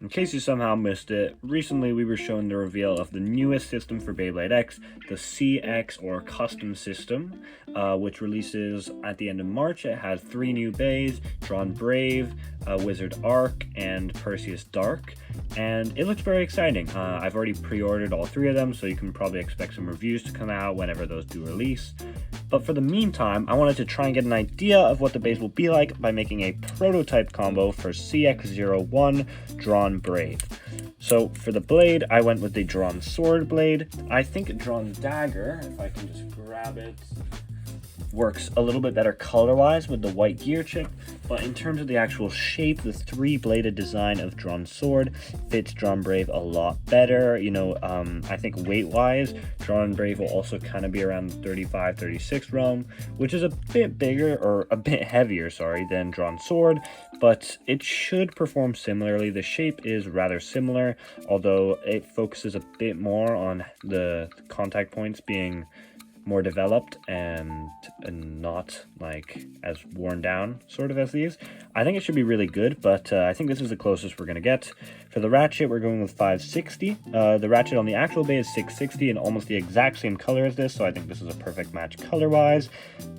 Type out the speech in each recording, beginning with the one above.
In case you somehow missed it, recently we were shown the reveal of the newest system for Beyblade X, the CX or Custom System, which releases at the end of March. It has 3 new bays, Dran Brave, Wizard Arc, and Perseus Dark, and it looks very exciting. I've already pre-ordered all 3 of them, so you can probably expect some reviews to come out whenever those do release. But for the meantime, I wanted to try and get an idea of what the bays will be like by making a prototype combo for CX01 Dran Brave. So for the blade, I went with the Dran Sword blade. I think Dran Dagger, if I can just grab it, works a little bit better color-wise with the white gear chip, but in terms of the actual shape, the 3-bladed design of Dran Sword fits Dran Brave a lot better. You know, I think weight-wise, Dran Brave will also kind of be around 35-36 realm, which is a bit bigger, or a bit heavier, sorry, than Dran Sword, but it should perform similarly. The shape is rather similar, although it focuses a bit more on the contact points being more developed and not like as worn down sort of as these. I think it should be really good, but I think this is the closest we're gonna get. For the ratchet, we're going with 560. The ratchet on the actual bay is 660 and almost the exact same color as this, so I think this is a perfect match color-wise.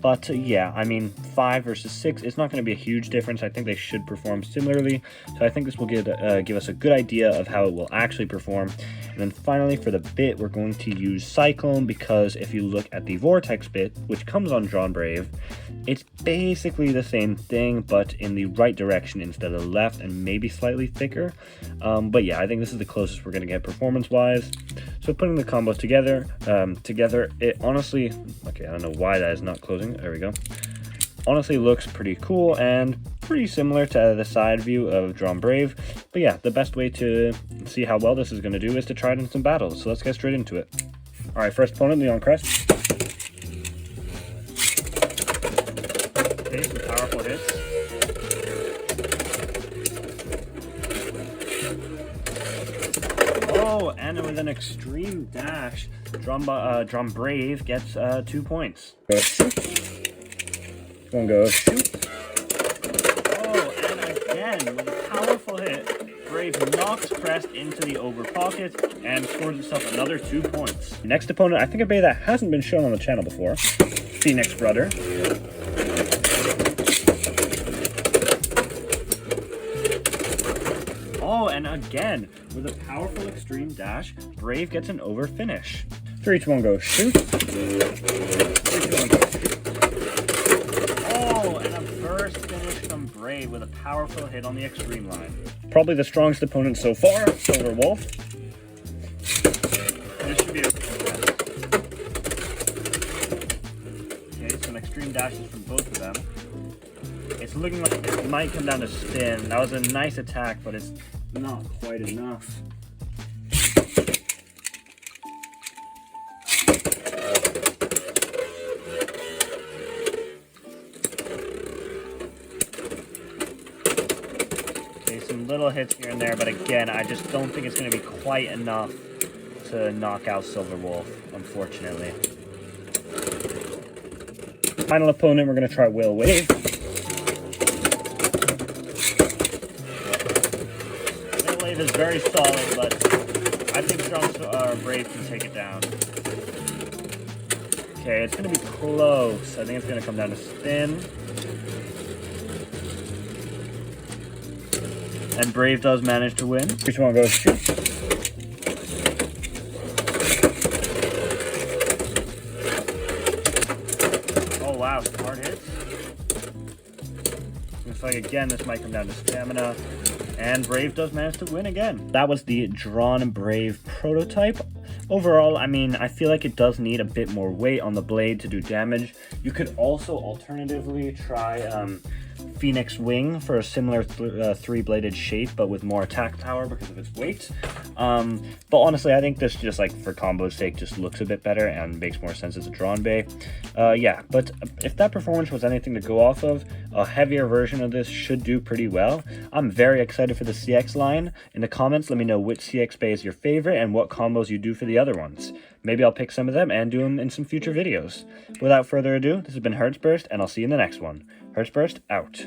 But yeah, I mean, 5 versus 6, it's not going to be a huge difference. I think they should perform similarly, so I think this will give us a good idea of how it will actually perform. And then finally, for the bit, we're going to use Cyclone, because if you look at the Vortex bit, which comes on Dran Brave, it's basically the same thing, but in the right direction instead of the left, and maybe slightly thicker. But yeah, I think this is the closest we're going to get performance-wise. So putting the combos together, it honestly, okay, I don't know why that is not closing. There we go. Honestly looks pretty cool and pretty similar to the side view of Dran Brave. But yeah, the best way to see how well this is going to do is to try it in some battles. So let's get straight into it. All right, first opponent, Leon Crest. Okay, some powerful hits. Oh, and with an extreme dash, Dran Brave gets 2 points. Go shoot. One goes shoot. Oh, and again, with a powerful hit, Brave knocks Crest into the over pocket and scores himself another 2 points. Next opponent, I think a bay that hasn't been shown on the channel before, Phoenix Brother. Oh, and again, with a powerful extreme dash, Brave gets an over finish. 3, 2, 1, go shoot. 3, 2, 1, go shoot. Oh, and a burst finish from Brave with a powerful hit on the extreme line. Probably the strongest opponent so far, Silver Wolf. This should be a okay, so an extreme dashes from both of them. It's looking like it might come down to spin. That was a nice attack, but it's not quite enough. Okay, some little hits here and there, but again, I just don't think it's going to be quite enough to knock out Silver Wolf, unfortunately. Final opponent, we're going to try Will Wave. Is very solid, but I think Brave can take it down. Okay, it's going to be close. I think it's going to come down to spin. And Brave does manage to win. Which one goes shoot? Oh wow, some hard hits. Looks like again this might come down to stamina. And Brave does manage to win again. That was the Dran Brave prototype. Overall, I mean, I feel like it does need a bit more weight on the blade to do damage. You could also alternatively try Phoenix Wing for a similar 3-bladed shape, but with more attack power because of its weight. But honestly, I think this just, like, for combo's sake, just looks a bit better and makes more sense as a Dran Bay. Yeah, but if that performance was anything to go off of, a heavier version of this should do pretty well. I'm very excited for the CX line. In the comments, let me know which CX Bay is your favorite and what combos you do for the other ones. Maybe I'll pick some of them and do them in some future videos. Without further ado, this has been Hertzburst, and I'll see you in the next one. Hertzburst, out.